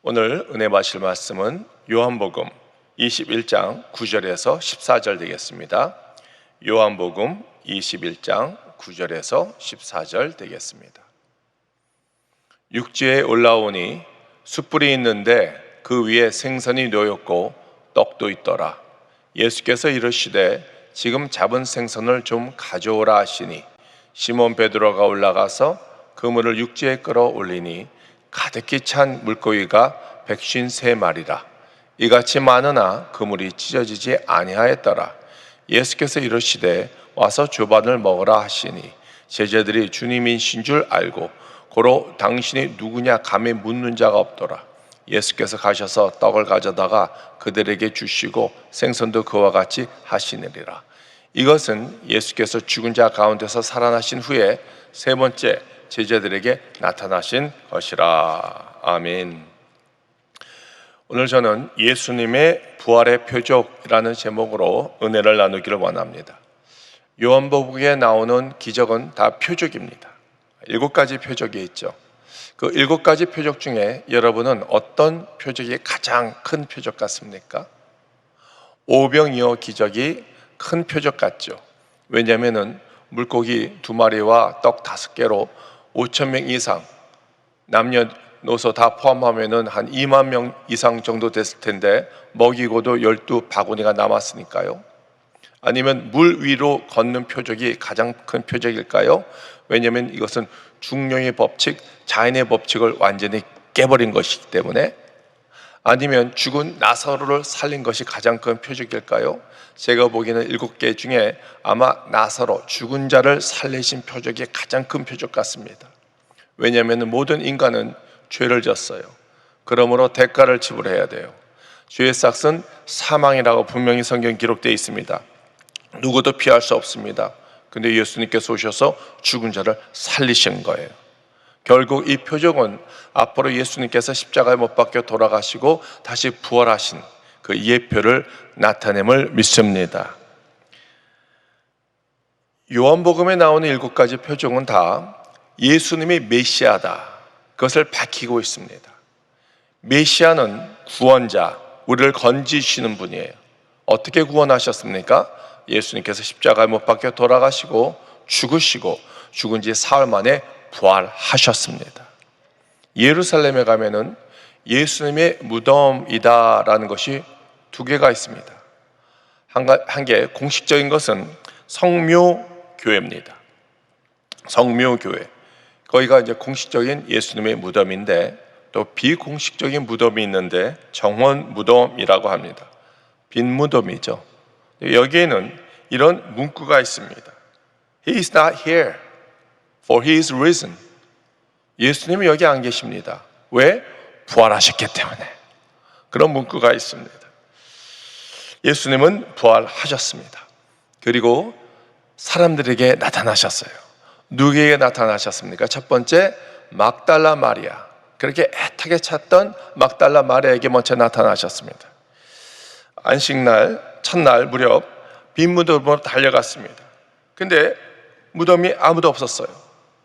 오늘 은혜 마실 말씀은 요한복음 21장 9절에서 14절 되겠습니다. 요한복음 21장 9절에서 14절 되겠습니다. 육지에 올라오니 숯불이 있는데 그 위에 생선이 놓였고 떡도 있더라. 예수께서 이르시되 지금 잡은 생선을 좀 가져오라 하시니 시몬 베드로가 올라가서 그물을 육지에 끌어올리니 가득히 찬 물고기가 153마리라. 이같이 많으나 그물이 찢어지지 아니하였더라. 예수께서 이르시되 와서 조반을 먹으라 하시니 제자들이 주님이신 줄 알고 고로 당신이 누구냐 감히 묻는 자가 없더라. 예수께서 가셔서 떡을 가져다가 그들에게 주시고 생선도 그와 같이 하시느니라. 이것은 예수께서 죽은 자 가운데서 살아나신 후에 세 번째 제자들에게 나타나신 것이라. 아멘. 오늘 저는 예수님의 부활의 표적이라는 제목으로 은혜를 나누기를 원합니다. 요한복음에 나오는 기적은 다 표적입니다. 7가지 표적이 있죠. 그 7가지 표적 중에 여러분은 어떤 표적이 가장 큰 표적 같습니까? 오병이어 기적이 큰 표적 같죠. 왜냐하면 물고기 2마리와 떡 5개로 5,000명 이상, 남녀노소 다 포함하면 한 2만 명 이상 정도 됐을 텐데 먹이고도 12바구니가 남았으니까요. 아니면 물 위로 걷는 표적이 가장 큰 표적일까요? 왜냐하면 이것은 중력의 법칙, 자연의 법칙을 완전히 깨버린 것이기 때문에. 아니면 죽은 나사로를 살린 것이 가장 큰 표적일까요? 제가 보기에는 7개 중에 아마 나사로, 죽은 자를 살리신 표적이 가장 큰 표적 같습니다. 왜냐하면 모든 인간은 죄를 졌어요. 그러므로 대가를 지불해야 돼요. 죄의 삭은 사망이라고 분명히 성경 기록되어 있습니다. 누구도 피할 수 없습니다. 근데 예수님께서 오셔서 죽은 자를 살리신 거예요. 결국 이 표적은 앞으로 예수님께서 십자가에 못 박혀 돌아가시고 다시 부활하신 그 예표를 나타냄을 믿습니다. 요한복음에 나오는 7가지 표적은 다 예수님이 메시아다, 그것을 밝히고 있습니다. 메시아는 구원자, 우리를 건지시는 분이에요. 어떻게 구원하셨습니까? 예수님께서 십자가에 못 박혀 돌아가시고 죽으시고 죽은 지 사흘 만에 부활하셨습니다. 예루살렘에 가면은 예수님의 무덤이다라는 것이 2개가 있습니다. 한 개 공식적인 것은 성묘교회입니다. 성묘교회. 거기가 이제 공식적인 예수님의 무덤인데 또 비공식적인 무덤이 있는데 정원 무덤이라고 합니다. 빈 무덤이죠. 여기에는 이런 문구가 있습니다. He is not here, for he is risen. 예수님이 여기 안 계십니다. 왜? 부활하셨기 때문에. 그런 문구가 있습니다. 예수님은 부활하셨습니다. 그리고 사람들에게 나타나셨어요. 누구에게 나타나셨습니까? 첫 번째, 막달라 마리아. 그렇게 애타게 찾던 막달라 마리아에게 먼저 나타나셨습니다. 안식날, 첫날 무렵 빈 무덤으로 달려갔습니다. 근데 무덤이 아무도 없었어요.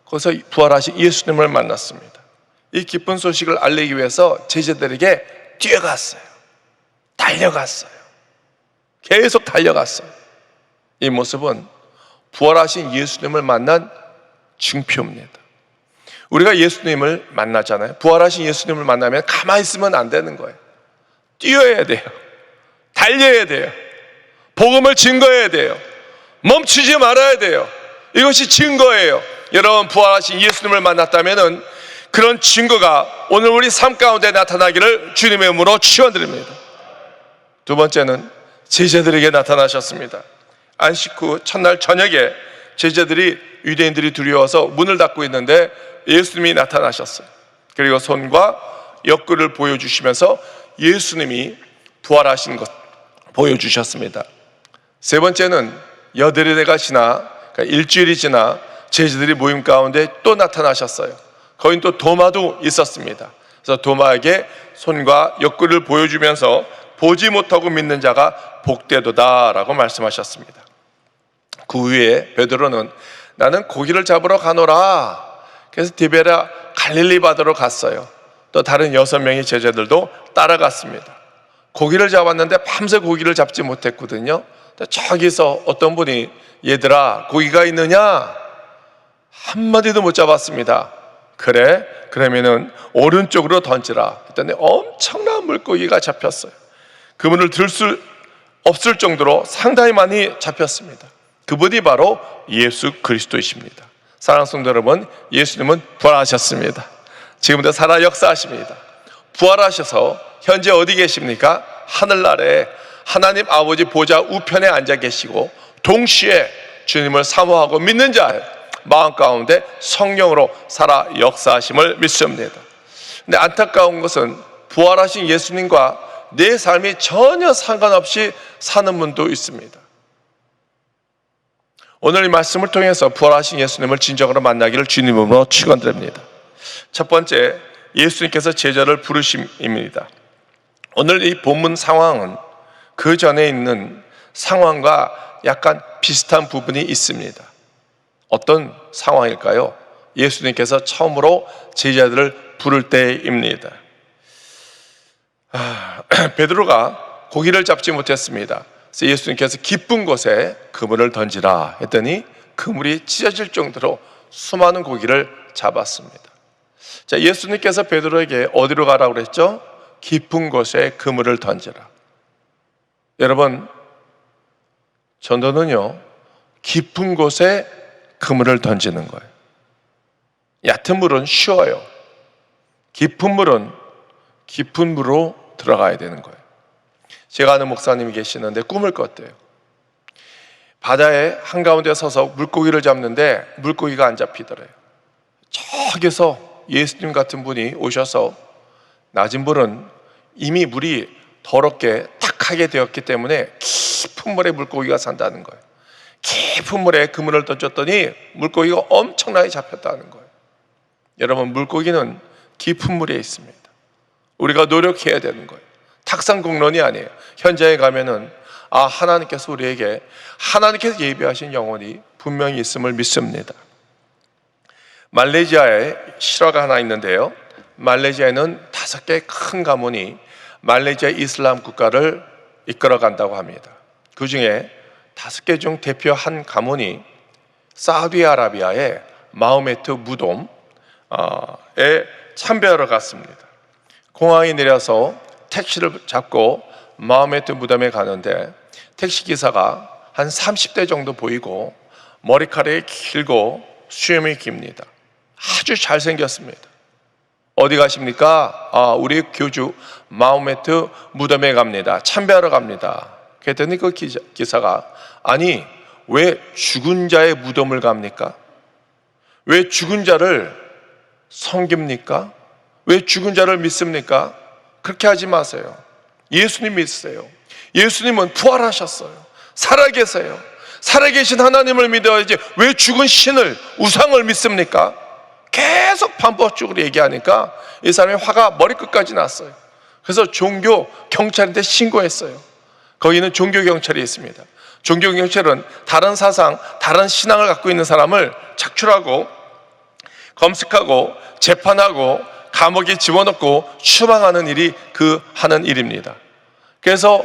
거기서 부활하신 예수님을 만났습니다. 이 기쁜 소식을 알리기 위해서 제자들에게 뛰어갔어요. 달려갔어요. 계속 달려갔어요. 이 모습은 부활하신 예수님을 만난 증표입니다. 우리가 예수님을 만나잖아요. 부활하신 예수님을 만나면 가만히 있으면 안 되는 거예요. 뛰어야 돼요. 달려야 돼요. 복음을 증거해야 돼요. 멈추지 말아야 돼요. 이것이 증거예요. 여러분, 부활하신 예수님을 만났다면 그런 증거가 오늘 우리 삶 가운데 나타나기를 주님의 이름으로 축원드립니다. 2번째는 제자들에게 나타나셨습니다. 안식 후 첫날 저녁에 제자들이, 유대인들이 두려워서 문을 닫고 있는데 예수님이 나타나셨어요. 그리고 손과 옆구리를 보여주시면서 예수님이 부활하신 것 보여주셨습니다. 3번째는 여드레가 지나, 그러니까 일주일이 지나 제자들이 모임 가운데 또 나타나셨어요. 거긴 또 도마도 있었습니다. 그래서 도마에게 손과 옆구리를 보여주면서 보지 못하고 믿는 자가 복되도다라고 말씀하셨습니다. 그 후에 베드로는 나는 고기를 잡으러 가노라. 그래서 디베라 갈릴리 바다로 갔어요. 또 다른 6명의 제자들도 따라갔습니다. 고기를 잡았는데 밤새 고기를 잡지 못했거든요. 저기서 어떤 분이 얘들아 고기가 있느냐? 한마디도 못 잡았습니다. 그래? 그러면은 오른쪽으로 던지라 했더니 엄청난 물고기가 잡혔어요. 그분을 들 수 없을 정도로 상당히 많이 잡혔습니다. 그분이 바로 예수 그리스도이십니다. 사랑하는 성도 여러분, 예수님은 부활하셨습니다. 지금도 살아 역사하십니다. 부활하셔서 현재 어디 계십니까? 하늘나라에 하나님 아버지 보좌 우편에 앉아 계시고, 동시에 주님을 사모하고 믿는 자의 마음 가운데 성령으로 살아 역사하심을 믿습니다. 근데 안타까운 것은 부활하신 예수님과 내 삶이 전혀 상관없이 사는 분도 있습니다. 오늘 이 말씀을 통해서 부활하신 예수님을 진정으로 만나기를 주님으로 축원드립니다. 첫 번째, 예수님께서 제자를 부르심입니다. 오늘 이 본문 상황은 그 전에 있는 상황과 약간 비슷한 부분이 있습니다. 어떤 상황일까요? 예수님께서 처음으로 제자들을 부를 때입니다. 베드로가 고기를 잡지 못했습니다. 그래서 예수님께서 깊은 곳에 그물을 던지라 했더니 그물이 찢어질 정도로 수많은 고기를 잡았습니다. 자, 예수님께서 베드로에게 어디로 가라고 그랬죠? 깊은 곳에 그물을 던지라. 여러분, 전도는요, 깊은 곳에 그물을 던지는 거예요. 얕은 물은 쉬워요. 깊은 물은 깊은 물로 들어가야 되는 거예요. 제가 아는 목사님이 계시는데 꿈을 꿨대요. 바다의 한가운데 서서 물고기를 잡는데 물고기가 안 잡히더래요. 저기서 예수님 같은 분이 오셔서 낮은 물은 이미 물이 더럽게 탁하게 되었기 때문에 깊은 물에 물고기가 산다는 거예요. 깊은 물에 그물을 던졌더니 물고기가 엄청나게 잡혔다는 거예요. 여러분, 물고기는 깊은 물에 있습니다. 우리가 노력해야 되는 거예요. 탁상공론이 아니에요. 현장에 가면은 하나님께서 우리에게 하나님께서 예비하신 영혼이 분명히 있음을 믿습니다. 말레이시아에 실화가 하나 있는데요. 말레이시아에는 5개 큰 가문이 말레이시아 이슬람 국가를 이끌어 간다고 합니다. 그 중에 5개 중 대표 한 가문이 사우디아라비아의 마호메트 무덤에 참배하러 갔습니다. 공항에 내려서 택시를 잡고 마호메트 무덤에 가는데 택시기사가 한 30대 정도 보이고 머리카락이 길고 수염이 깁니다. 아주 잘생겼습니다. 어디 가십니까? 우리 교주 마호메트 무덤에 갑니다. 참배하러 갑니다. 그랬더니 그 기사가 아니 왜 죽은 자의 무덤을 갑니까? 왜 죽은 자를 섬깁니까? 왜 죽은 자를 믿습니까? 그렇게 하지 마세요. 예수님 믿으세요. 예수님은 부활하셨어요. 살아계세요. 살아계신 하나님을 믿어야지 왜 죽은 신을, 우상을 믿습니까? 계속 반복적으로 얘기하니까 이 사람이 화가 머리끝까지 났어요. 그래서 종교 경찰한테 신고했어요. 거기는 종교 경찰이 있습니다. 종교 경찰은 다른 사상, 다른 신앙을 갖고 있는 사람을 착출하고 검색하고 재판하고 감옥에 집어넣고 추방하는 일이 하는 일입니다. 그래서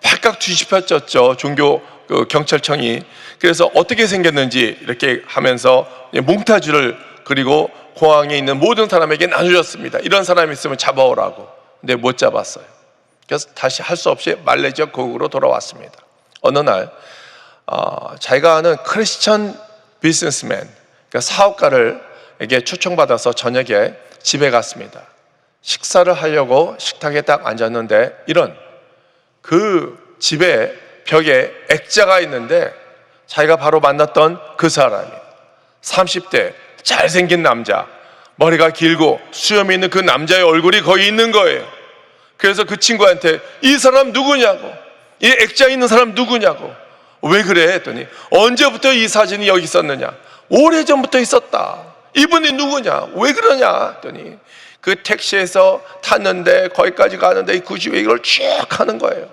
발칵 뒤집혀졌죠. 종교 경찰청이. 그래서 어떻게 생겼는지 이렇게 하면서 몽타주를 그리고 공항에 있는 모든 사람에게 나눠줬습니다. 이런 사람이 있으면 잡아오라고. 근데 못 잡았어요. 그래서 다시 할 수 없이 말레이시아 고국으로 돌아왔습니다. 어느 날 자기가 아는 크리스천 비즈니스맨, 그러니까 사업가를에게 초청받아서 저녁에 집에 갔습니다. 식사를 하려고 식탁에 딱 앉았는데 그 집에 벽에 액자가 있는데 자기가 바로 만났던 그 사람이 30대 잘생긴 남자, 머리가 길고 수염이 있는 그 남자의 얼굴이 거기 있는 거예요. 그래서 그 친구한테 이 사람 누구냐고, 이 액자에 있는 사람 누구냐고. 왜 그래? 했더니 언제부터 이 사진이 여기 있었느냐. 오래전부터 있었다. 이분이 누구냐? 왜 그러냐? 했더니 그 택시에서 탔는데 거기까지 가는데 굳이 왜 이걸 쭉 하는 거예요.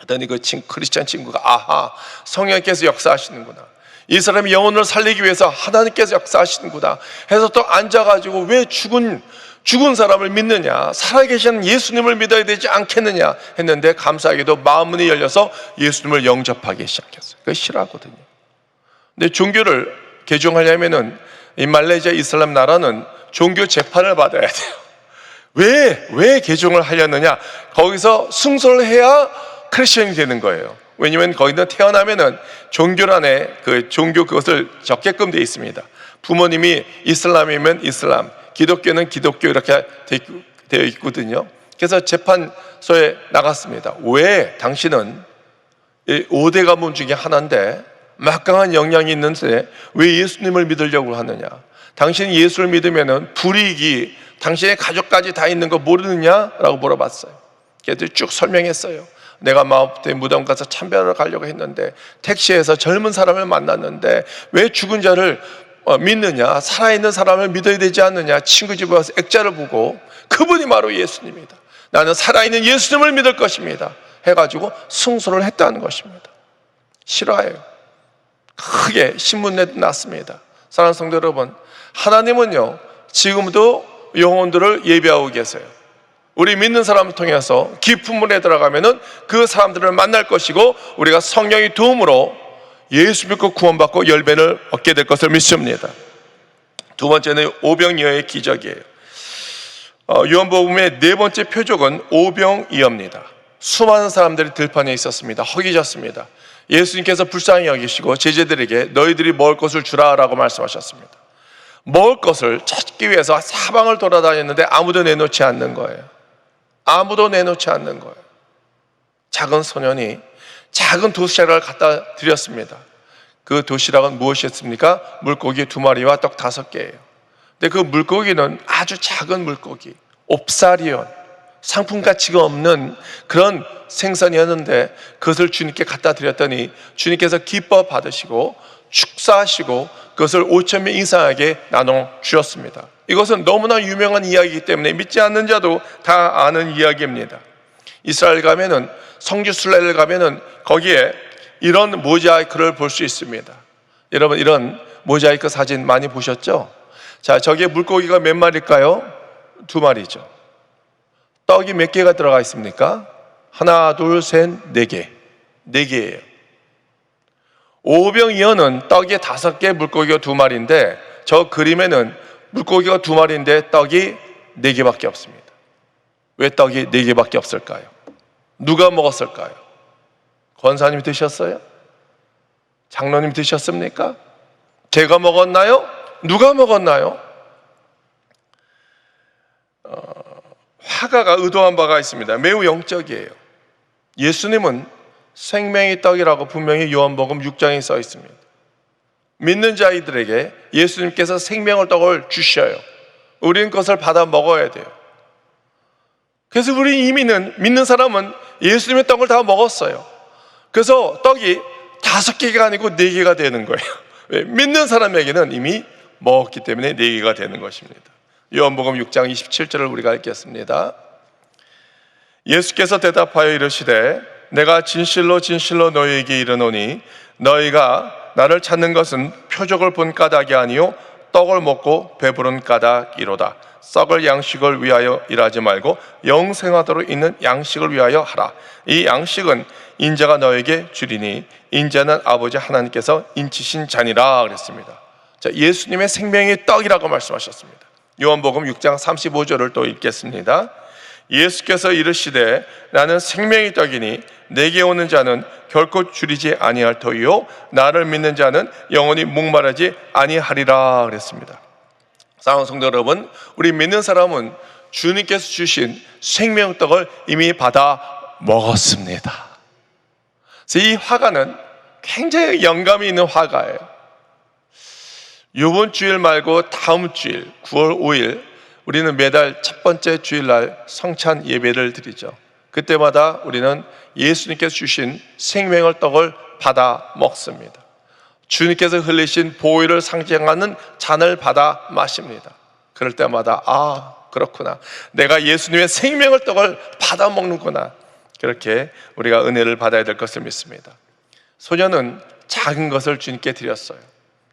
했더니 그 크리스찬 친구가 성령께서 역사하시는구나. 이 사람이 영혼을 살리기 위해서 하나님께서 역사하시는구나 해서 또 앉아가지고 왜 죽은 죽은 사람을 믿느냐, 살아계신 예수님을 믿어야 되지 않겠느냐 했는데 감사하게도 마음문이 열려서 예수님을 영접하기 시작했어요. 그거 싫어하거든요. 근데 종교를 개종하려면은 이 말레이시아 이슬람 나라는 종교 재판을 받아야 돼요. 왜 개종을 하려느냐? 거기서 승소를 해야 크리스천이 되는 거예요. 왜냐면 거기는 태어나면은 종교란에 그 종교 그것을 적게끔 되어 있습니다. 부모님이 이슬람이면 이슬람, 기독교는 기독교 이렇게 되어 있거든요. 그래서 재판소에 나갔습니다. 왜 당신은 5대 가문 중에 하나인데 막강한 영향이 있는데 왜 예수님을 믿으려고 하느냐? 당신이 예수를 믿으면은 불이익이 당신의 가족까지 다 있는 거 모르느냐라고 물어봤어요. 그래서 쭉 설명했어요. 내가 마음부터 무덤 가서 참배하러 가려고 했는데 택시에서 젊은 사람을 만났는데 왜 죽은 자를 믿느냐, 살아있는 사람을 믿어야 되지 않느냐. 친구 집에 와서 액자를 보고 그분이 바로 예수님이다, 나는 살아있는 예수님을 믿을 것입니다 해가지고 승소를 했다는 것입니다. 싫어해요. 크게 신문에도 났습니다. 사랑하는 성도 여러분, 하나님은요 지금도 영혼들을 예비하고 계세요. 우리 믿는 사람을 통해서 깊은 물에 들어가면은 그 사람들을 만날 것이고 우리가 성령의 도움으로 예수 믿고 구원받고 열매를 얻게 될 것을 믿습니다. 두 번째는 오병이어의 기적이에요. 요한복음의 네 번째 표적은 오병이어입니다. 수많은 사람들이 들판에 있었습니다. 허기졌습니다. 예수님께서 불쌍히 여기시고 제자들에게 너희들이 먹을 것을 주라라고 말씀하셨습니다. 먹을 것을 찾기 위해서 사방을 돌아다녔는데 아무도 내놓지 않는 거예요. 아무도 내놓지 않는 거예요. 작은 소년이 작은 도시락을 갖다 드렸습니다. 그 도시락은 무엇이었습니까? 물고기 2마리와 떡 5개예요. 근데 그 물고기는 아주 작은 물고기, 옵사리온, 상품 가치가 없는 그런 생선이었는데 그것을 주님께 갖다 드렸더니 주님께서 기뻐 받으시고 축사하시고 그것을 5,000명 이상에게 나눠 주셨습니다. 이것은 너무나 유명한 이야기이기 때문에 믿지 않는 자도 다 아는 이야기입니다. 이스라엘 가면은, 성지 순례를 가면은 거기에 이런 모자이크를 볼 수 있습니다. 여러분, 이런 모자이크 사진 많이 보셨죠? 자, 저기에 물고기가 몇 마리일까요? 2마리죠. 떡이 몇 개가 들어가 있습니까? 하나, 둘, 셋, 4개. 4개예요. 오병이어는 떡이 5개, 물고기가 2마리인데 저 그림에는 물고기가 2마리인데 떡이 4개밖에 없습니다. 왜 떡이 4개밖에 없을까요? 누가 먹었을까요? 권사님이 드셨어요? 장로님 드셨습니까? 제가 먹었나요? 누가 먹었나요? 화가가 의도한 바가 있습니다. 매우 영적이에요. 예수님은 생명의 떡이라고 분명히 요한복음 6장에 써 있습니다. 믿는 자들에게 예수님께서 생명의 떡을 주셔요. 우리는 그것을 받아 먹어야 돼요. 그래서 우리 이미는, 믿는 사람은 예수님의 떡을 다 먹었어요. 그래서 떡이 5개가 아니고 4개가 되는 거예요. 왜? 믿는 사람에게는 이미 먹었기 때문에 4개가 되는 것입니다. 요한복음 6장 27절을 우리가 읽겠습니다. 예수께서 대답하여 이르시되 내가 진실로 진실로 너희에게 이르노니 너희가 나를 찾는 것은 표적을 본 까닭이 아니요 떡을 먹고 배부른 까닭이로다. 썩을 양식을 위하여 일하지 말고 영생하도록 있는 양식을 위하여 하라. 이 양식은 인자가 너에게 주리니 인자는 아버지 하나님께서 인치신 자니라 그랬습니다. 자, 예수님의 생명의 떡이라고 말씀하셨습니다. 요한복음 6장 35절을 또 읽겠습니다. 예수께서 이르시되 나는 생명의 떡이니 내게 오는 자는 결코 줄이지 아니할 터이요 나를 믿는 자는 영원히 목마르지 아니하리라 그랬습니다. 사랑하는 성도 여러분, 우리 믿는 사람은 주님께서 주신 생명의 떡을 이미 받아 먹었습니다. 그래서 이 화가는 굉장히 영감이 있는 화가예요. 이번 주일 말고 다음 주일 9월 5일 우리는 매달 첫 번째 주일날 성찬 예배를 드리죠. 그때마다 우리는 예수님께서 주신 생명의 떡을 받아 먹습니다. 주님께서 흘리신 보혈을 상징하는 잔을 받아 마십니다. 그럴 때마다 아, 그렇구나, 내가 예수님의 생명의 떡을 받아 먹는구나, 그렇게 우리가 은혜를 받아야 될 것을 믿습니다. 소녀는 작은 것을 주님께 드렸어요.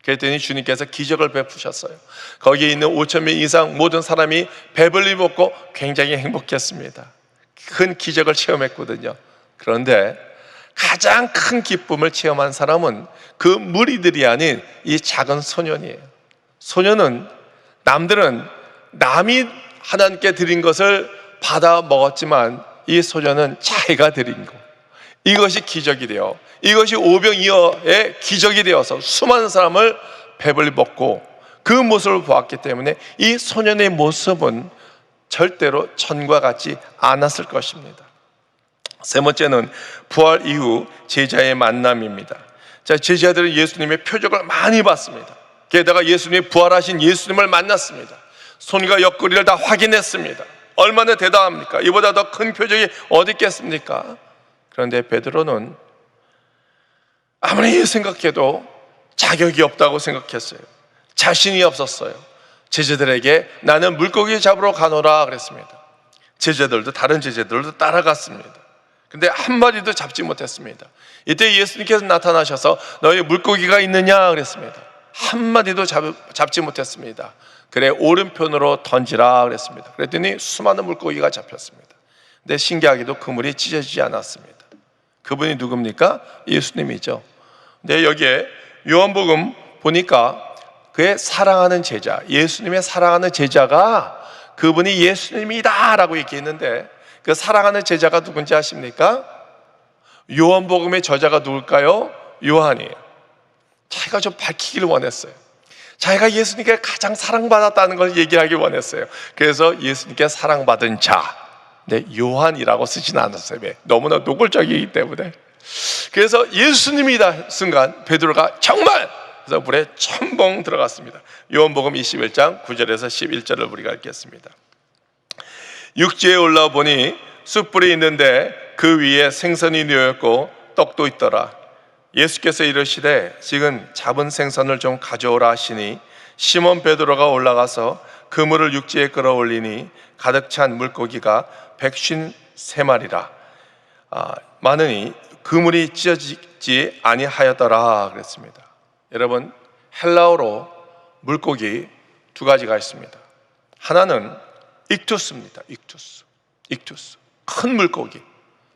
그랬더니 주님께서 기적을 베푸셨어요. 거기에 있는 5천 명 이상 모든 사람이 배불리 먹고 굉장히 행복했습니다. 큰 기적을 체험했거든요. 그런데 가장 큰 기쁨을 체험한 사람은 그 무리들이 아닌 이 작은 소년이에요. 소년은 남이 하나님께 드린 것을 받아 먹었지만 이 소년은 자기가 드린 것, 이것이 기적이 되어, 이것이 오병이어의 기적이 되어서 수많은 사람을 배불리 먹고 그 모습을 보았기 때문에 이 소년의 모습은 절대로 전과 같지 않았을 것입니다. 세 번째는 부활 이후 제자의 만남입니다. 자, 제자들은 예수님의 표적을 많이 봤습니다. 게다가 예수님이 부활하신 예수님을 만났습니다. 손과 옆구리를 다 확인했습니다. 얼마나 대단합니까? 이보다 더 큰 표적이 어디 있겠습니까? 그런데 베드로는 아무리 생각해도 자격이 없다고 생각했어요. 자신이 없었어요. 제자들에게 나는 물고기 잡으러 가노라 그랬습니다. 다른 제자들도 따라갔습니다. 근데 한 마리도 잡지 못했습니다. 이때 예수님께서 나타나셔서 너희 물고기가 있느냐 그랬습니다. 한 마리도 잡지 못했습니다. 그래 오른편으로 던지라 그랬습니다. 그랬더니 수많은 물고기가 잡혔습니다. 근데 신기하게도 그물이 찢어지지 않았습니다. 그분이 누굽니까? 예수님이죠. 근데 여기에 요한복음 보니까 그의 사랑하는 제자, 예수님의 사랑하는 제자가 그분이 예수님이다 라고 얘기했는데, 그 사랑하는 제자가 누군지 아십니까? 요한복음의 저자가 누굴까요? 요한이에요. 자기가 좀 밝히기를 원했어요. 자기가 예수님께 가장 사랑받았다는 걸 얘기하기 원했어요. 그래서 예수님께 사랑받은 자, 요한이라고 쓰진 않았어요. 왜? 너무나 노골적이기 때문에. 그래서 예수님이다 순간 베드로가 정말, 그래서 물에 첨벙 들어갔습니다. 요한복음 21장 9절에서 11절을 우리가 읽겠습니다. 육지에 올라와 보니 숯불이 있는데 그 위에 생선이 놓였고 떡도 있더라. 예수께서 이르시되 지금 잡은 생선을 좀 가져오라 하시니 시몬 베드로가 올라가서 그물을 육지에 끌어올리니 가득 찬 물고기가 153마리라 많으니 그물이 찢어지지 아니하였더라 그랬습니다. 여러분, 헬라어로 물고기 두 가지가 있습니다. 하나는 익투스입니다. 익투스. 큰 물고기,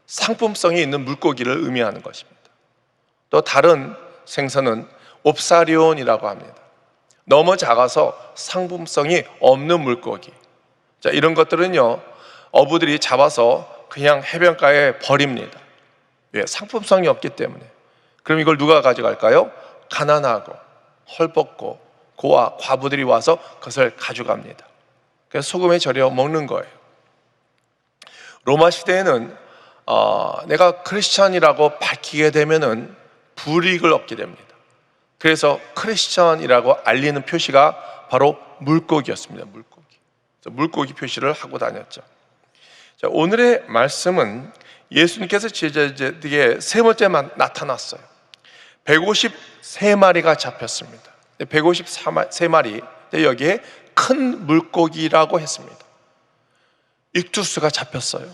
상품성이 있는 물고기를 의미하는 것입니다. 또 다른 생선은 옵사리온이라고 합니다. 너무 작아서 상품성이 없는 물고기. 자, 이런 것들은요, 어부들이 잡아서 그냥 해변가에 버립니다. 왜? 상품성이 없기 때문에. 그럼 이걸 누가 가져갈까요? 가난하고 헐벗고 고아, 과부들이 와서 그것을 가져갑니다. 그래서 소금에 절여 먹는 거예요. 로마 시대에는 내가 크리스천이라고 밝히게 되면은 불이익을 얻게 됩니다. 그래서 크리스천이라고 알리는 표시가 바로 물고기였습니다. 물고기 표시를 하고 다녔죠. 자, 오늘의 말씀은 예수님께서 제자들에게 세 번째 나타났어요. 153마리가 잡혔습니다. 153마리, 여기에 큰 물고기라고 했습니다. 익투스가 잡혔어요.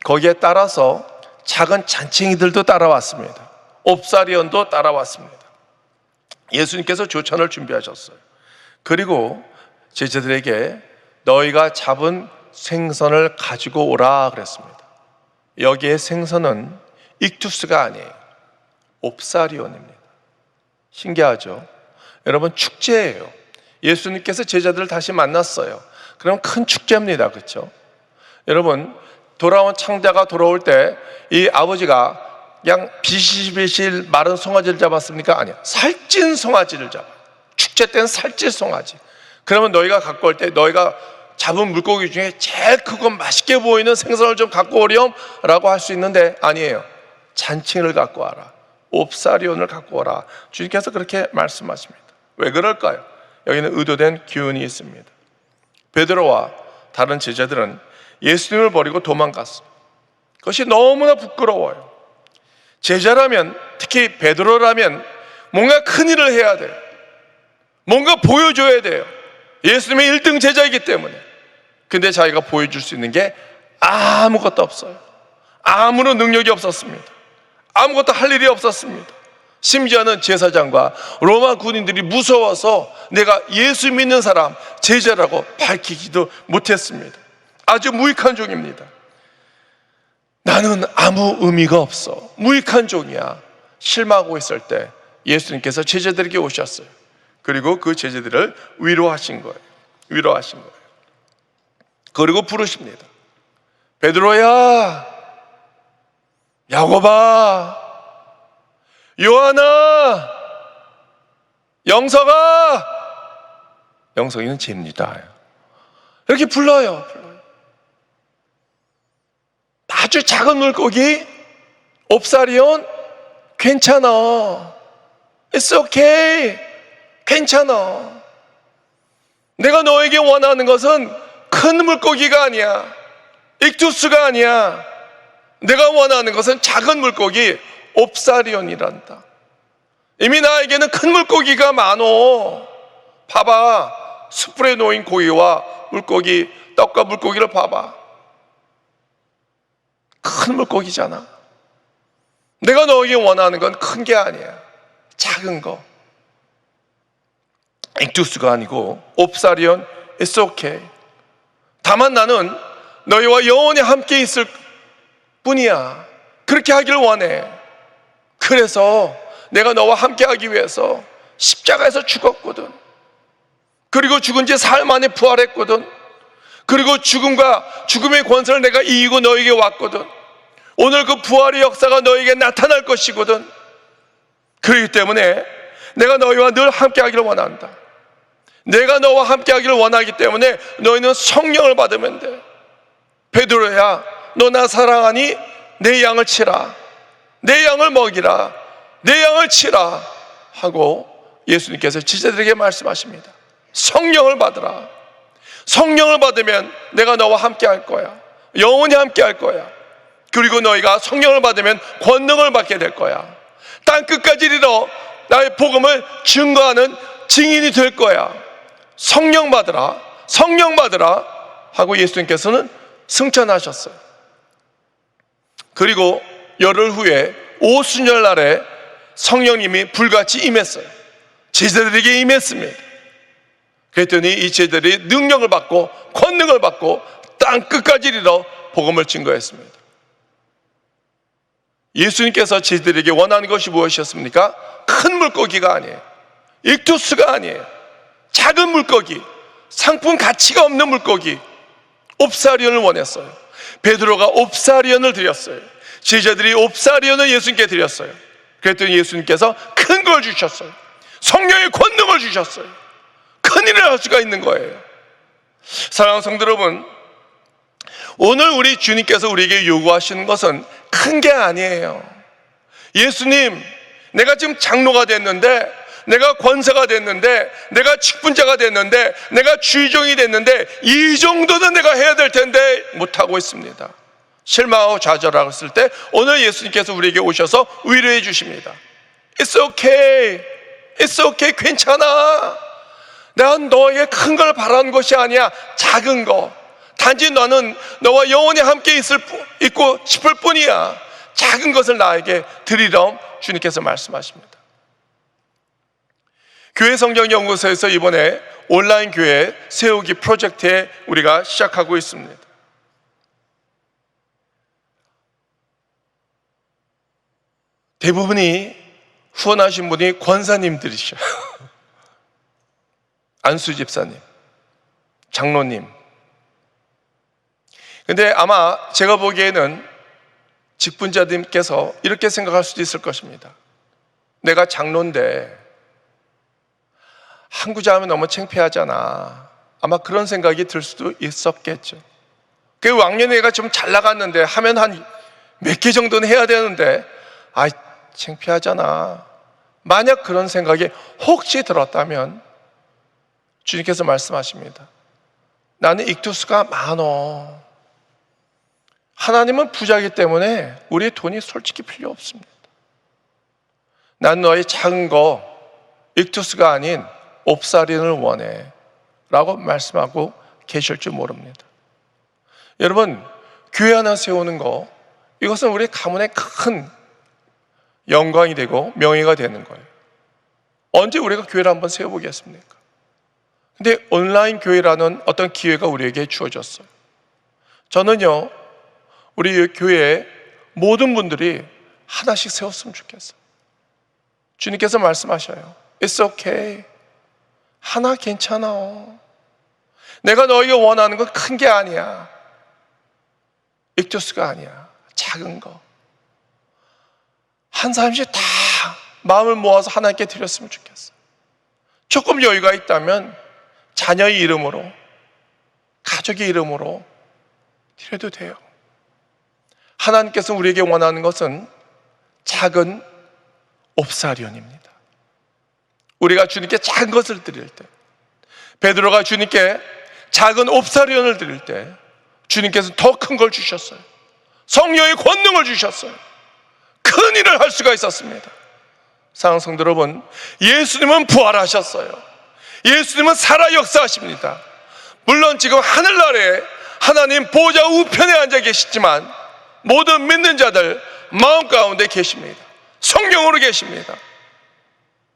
거기에 따라서 작은 잔챙이들도 따라왔습니다. 옵사리온도 따라왔습니다. 예수님께서 조찬을 준비하셨어요. 그리고 제자들에게 너희가 잡은 생선을 가지고 오라 그랬습니다. 여기에 생선은 익투스가 아니에요. 옵사리온입니다. 신기하죠? 여러분, 축제예요. 예수님께서 제자들을 다시 만났어요. 그럼 큰 축제입니다. 그렇죠? 여러분, 돌아온 창자가 돌아올 때 이 아버지가 그냥 비실비실 마른 송아지를 잡았습니까? 아니요. 살찐 송아지를 잡아요. 축제 때는 살찐 송아지. 그러면 너희가 갖고 올 때 너희가 잡은 물고기 중에 제일 크고 맛있게 보이는 생선을 좀 갖고 오렴 라고 할 수 있는데 아니에요. 잔칭을 갖고 와라. 옵사리온을 갖고 오라. 주님께서 그렇게 말씀하십니다. 왜 그럴까요? 여기는 의도된 기운이 있습니다. 베드로와 다른 제자들은 예수님을 버리고 도망갔어요. 그것이 너무나 부끄러워요. 제자라면, 특히 베드로라면 뭔가 큰 일을 해야 돼요. 뭔가 보여줘야 돼요. 예수님의 1등 제자이기 때문에. 근데 자기가 보여줄 수 있는 게 아무것도 없어요. 아무런 능력이 없었습니다. 아무것도 할 일이 없었습니다. 심지어는 제사장과 로마 군인들이 무서워서 내가 예수 믿는 사람 제자라고 밝히지도 못했습니다. 아주 무익한 종입니다. 나는 아무 의미가 없어, 무익한 종이야, 실망하고 있을 때 예수님께서 제자들에게 오셨어요. 그리고 그 제자들을 위로하신 거예요. 그리고 부르십니다. 베드로야, 야고바, 요한아, 영석아. 영석이는 쟤입니다. 이렇게 불러요. 아주 작은 물고기, 옵사리온, 괜찮아. It's okay. 괜찮아. 내가 너에게 원하는 것은 큰 물고기가 아니야, 익투스가 아니야. 내가 원하는 것은 작은 물고기, 옵사리온이란다. 이미 나에게는 큰 물고기가 많어. 봐봐, 숯불에 놓인 고기와 물고기, 떡과 물고기를 봐봐. 큰 물고기잖아. 내가 너에게 원하는 건 큰 게 아니야, 작은 거. 익투스가 아니고 옵사리온, it's okay. 다만 나는 너희와 영원히 함께 있을 뿐이야. 그렇게 하기를 원해. 그래서 내가 너와 함께 하기 위해서 십자가에서 죽었거든. 그리고 죽은 지 사흘 만에 부활했거든. 그리고 죽음과 죽음의 권세를 내가 이기고 너에게 왔거든. 오늘 그 부활의 역사가 너에게 나타날 것이거든. 그렇기 때문에 내가 너희와 늘 함께 하기를 원한다. 내가 너와 함께 하기를 원하기 때문에 너희는 성령을 받으면 돼. 베드로야, 너 나 사랑하니 내 양을 치라, 내 양을 먹이라, 내 양을 치라 하고 예수님께서 제자들에게 말씀하십니다. 성령을 받으라. 성령을 받으면 내가 너와 함께 할 거야. 영원히 함께 할 거야. 그리고 너희가 성령을 받으면 권능을 받게 될 거야. 땅 끝까지 이르러 나의 복음을 증거하는 증인이 될 거야. 성령 받으라, 성령 받으라 하고 예수님께서는 승천하셨어요. 그리고 열흘 후에 오순절 날에 성령님이 불같이 임했어요. 제자들에게 임했습니다. 그랬더니 이 제자들이 능력을 받고 권능을 받고 땅 끝까지 이르러 복음을 증거했습니다. 예수님께서 제자들에게 원하는 것이 무엇이었습니까? 큰 물고기가 아니에요, 익투스가 아니에요, 작은 물고기, 상품 가치가 없는 물고기, 옵사리온을 원했어요. 베드로가 옵사리온을 드렸어요. 제자들이 옵사리온을 예수님께 드렸어요. 그랬더니 예수님께서 큰 걸 주셨어요. 성령의 권능을 주셨어요. 큰 일을 할 수가 있는 거예요. 사랑하는 성도 여러분, 오늘 우리 주님께서 우리에게 요구하시는 것은 큰 게 아니에요. 예수님, 내가 지금 장로가 됐는데, 내가 권사가 됐는데, 내가 직분자가 됐는데, 내가 주의종이 됐는데, 이 정도는 내가 해야 될 텐데 못하고 있습니다. 실망하고 좌절하고 있을 때 오늘 예수님께서 우리에게 오셔서 위로해 주십니다. It's okay, it's okay, 괜찮아. 난 너에게 큰 걸 바라는 것이 아니야, 작은 거. 단지 너는 너와 영원히 함께 있고 싶을 뿐이야. 작은 것을 나에게 드리렴 주님께서 말씀하십니다. 교회 성경 연구소에서 이번에 온라인 교회 세우기 프로젝트에 우리가 시작하고 있습니다. 대부분이 후원하신 분이 권사님들이셔요. 안수 집사님, 장로님. 근데 아마 제가 보기에는 직분자님께서 이렇게 생각할 수도 있을 것입니다. 내가 장로인데 한구자 하면 너무 창피하잖아. 아마 그런 생각이 들 수도 있었겠죠. 그 왕년회가 좀 잘 나갔는데 하면 한 몇 개 정도는 해야 되는데 창피하잖아. 만약 그런 생각이 혹시 들었다면 주님께서 말씀하십니다. 나는 익투스가 많어. 하나님은 부자이기 때문에 우리의 돈이 솔직히 필요 없습니다. 난 너의 작은 거, 익투스가 아닌 옵사리온을 원해 라고 말씀하고 계실 줄 모릅니다. 여러분, 교회 하나 세우는 거, 이것은 우리 가문의 큰 영광이 되고 명예가 되는 거예요. 언제 우리가 교회를 한번 세워보겠습니까? 근데 온라인 교회라는 어떤 기회가 우리에게 주어졌어요. 저는요, 우리 교회에 모든 분들이 하나씩 세웠으면 좋겠어요. 주님께서 말씀하셔요. It's okay. 하나 괜찮아. 내가 너희가 원하는 건 큰 게 아니야. 익투스가 아니야. 작은 거. 한 사람씩 다 마음을 모아서 하나님께 드렸으면 좋겠어요. 조금 여유가 있다면 자녀의 이름으로, 가족의 이름으로 드려도 돼요. 하나님께서 우리에게 원하는 것은 작은 옵사리온입니다. 우리가 주님께 작은 것을 드릴 때, 베드로가 주님께 작은 옵사리온을 드릴 때 주님께서 더 큰 걸 주셨어요. 성령의 권능을 주셨어요. 큰 일을 할 수가 있었습니다. 사랑하는 성도 여러분, 예수님은 부활하셨어요. 예수님은 살아 역사하십니다. 물론 지금 하늘나라에 하나님 보좌 우편에 앉아 계시지만 모든 믿는 자들 마음 가운데 계십니다. 성령으로 계십니다.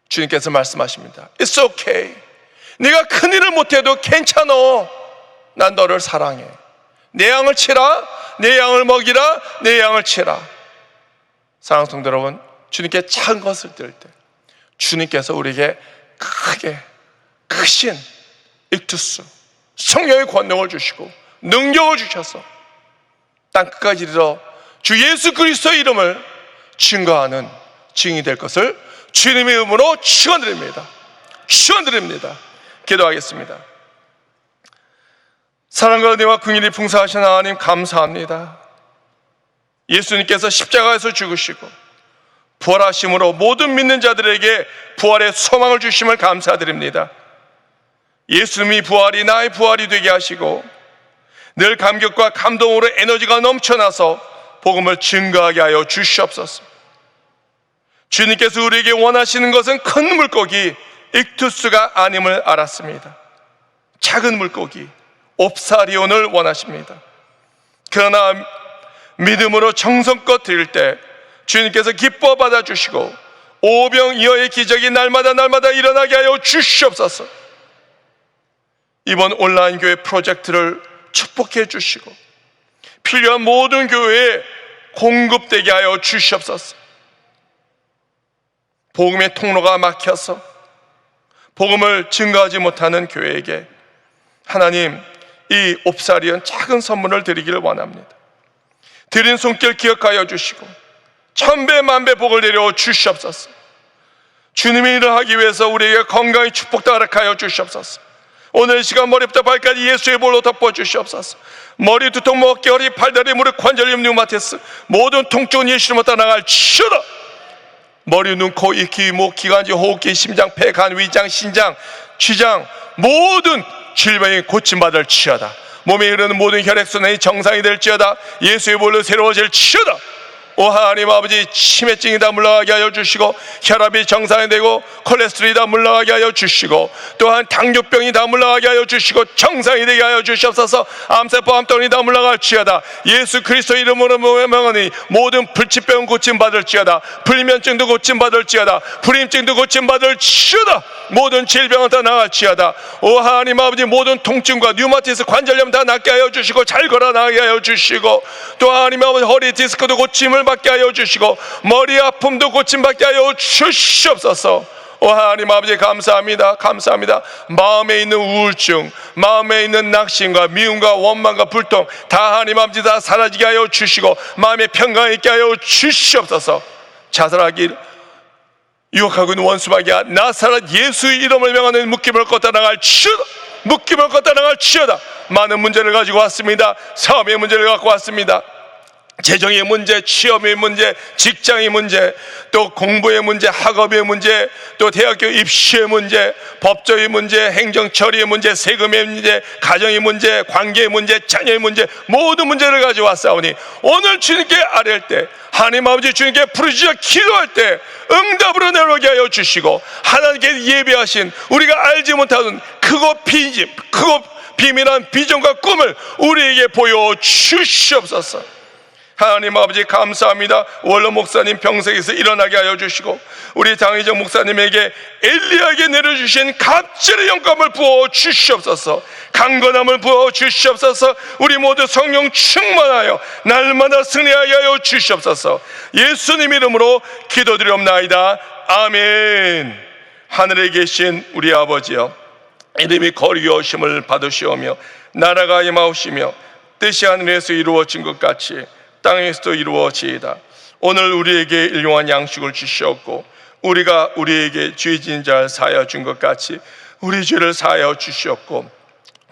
주님께서 말씀하십니다. It's okay. 네가 큰 일을 못해도 괜찮아. 난 너를 사랑해. 내 양을 치라. 내 양을 먹이라. 내 양을 치라. 사랑하는 성도 여러분, 주님께 작은 것을 드릴 때 주님께서 우리에게 크신 익투스, 성령의 권능을 주시고 능력을 주셔서 땅끝까지 이르러 주 예수 그리스도의 이름을 증거하는 증인이 될 것을 주님의 이름으로 축원드립니다. 축원드립니다. 기도하겠습니다. 사랑과 은혜와 긍휼이 풍성하신 하나님 감사합니다. 예수님께서 십자가에서 죽으시고 부활하심으로 모든 믿는 자들에게 부활의 소망을 주심을 감사드립니다. 예수님이 부활이 나의 부활이 되게 하시고 늘 감격과 감동으로 에너지가 넘쳐나서 복음을 증거하게 하여 주시옵소서. 주님께서 우리에게 원하시는 것은 큰 물고기 익투스가 아님을 알았습니다. 작은 물고기 옵사리온을 원하십니다. 그러나 믿음으로 정성껏 드릴 때 주님께서 기뻐 받아주시고 오병이어의 기적이 날마다 일어나게 하여 주시옵소서. 이번 온라인 교회 프로젝트를 축복해 주시고 필요한 모든 교회에 공급되게 하여 주시옵소서. 복음의 통로가 막혀서 복음을 증거하지 못하는 교회에게 하나님 이 옵사리온 작은 선물을 드리기를 원합니다. 드린 손길 기억하여 주시고 천배 만배 복을 내려 주시옵소서. 주님의 일을 하기 위해서 우리에게 건강의 축복도 허락하여 주시옵소서. 오늘 이 시간 머리부터 발까지 예수의 볼로 덮어 주시옵소서. 머리, 두통, 목, 허리, 팔다리, 무릎, 관절, 류마티스 모든 통증은 예수님으로 떠나갈 치유다. 머리, 눈, 코, 입, 귀, 목, 기관지, 호흡기, 심장, 폐, 간, 위장, 신장, 췌장 모든 질병이 고침받을 치유다. 몸에 흐르는 모든 혈액순환이 정상이 될지어다. 예수의 볼로 새로워질 치유다. 오 하나님 아버지, 치매증이 다 물러가게 하여 주시고 혈압이 정상이 되고 콜레스테롤이 다 물러가게 하여 주시고 또한 당뇨병이 다 물러가게 하여 주시고 정상이 되게 하여 주시옵소서. 암세포 암덩이 다 물러갈지어다. 예수 그리스도 이름으로 명하니 모든 불치병 고침받을지어다. 불면증도 고침받을지어다. 불임증도 고침받을지어다. 모든 질병은 다 나갈지어다. 오 하나님 아버지, 모든 통증과 류마티스 관절염 다 낫게 하여 주시고 잘 걸어 나가게 하여 주시고 또 하나님 아버지 허리 디스크도 고침을 받게 하여 주시고 머리 아픔도 고침받게 하여 주시옵소서. 오 하나님 아버지 감사합니다. 감사합니다. 마음에 있는 우울증, 마음에 있는 낙심과 미움과 원망과 불통 다 하나님 아버지 다 사라지게 하여 주시고 마음의 평강 있게 하여 주시옵소서. 자살하기 유혹하고 있는 원수마귀야 나사렛 예수의 이름을 명하는 묶임을 걷다 나갈 치유다. 묶임을 걷다 나갈 치유다. 많은 문제를 가지고 왔습니다. 사업의 문제를 갖고 왔습니다. 재정의 문제, 취업의 문제, 직장의 문제, 또 공부의 문제, 학업의 문제, 또 대학교 입시의 문제, 법적의 문제, 행정처리의 문제, 세금의 문제, 가정의 문제, 관계의 문제, 자녀의 문제 모든 문제를 가지고 왔사오니 오늘 주님께 아뢰할 때 하나님 아버지 주님께 부르짖어 기도할 때 응답으로 내려오게 하여 주시고 하나님께 예비하신 우리가 알지 못하는 크고 비밀한 비전과 꿈을 우리에게 보여 주시옵소서. 하나님 아버지 감사합니다. 원로 목사님 평생에서 일어나게 하여 주시고 우리 장희정 목사님에게 엘리야에게 내려주신 갑절의 영감을 부어 주시옵소서. 강건함을 부어 주시옵소서. 우리 모두 성령 충만하여 날마다 승리하게 하여 주시옵소서. 예수님 이름으로 기도드리옵나이다. 아멘. 하늘에 계신 우리 아버지여, 이름이 거룩히 여김을 받으시오며 나라가 임하옵시며 뜻이 하늘에서 이루어진 것 같이 땅에서도 이루어지이다. 오늘 우리에게 일용할 양식을 주시옵고 우리가 우리에게 죄 지은 자를 사하여 준 것 같이 우리 죄를 사하여 주시옵고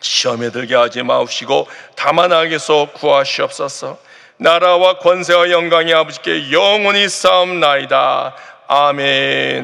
시험에 들게 하지 마옵시고 다만 악에서 구하시옵소서. 나라와 권세와 영광이 아버지께 영원히 쌓옵나이다. 아멘.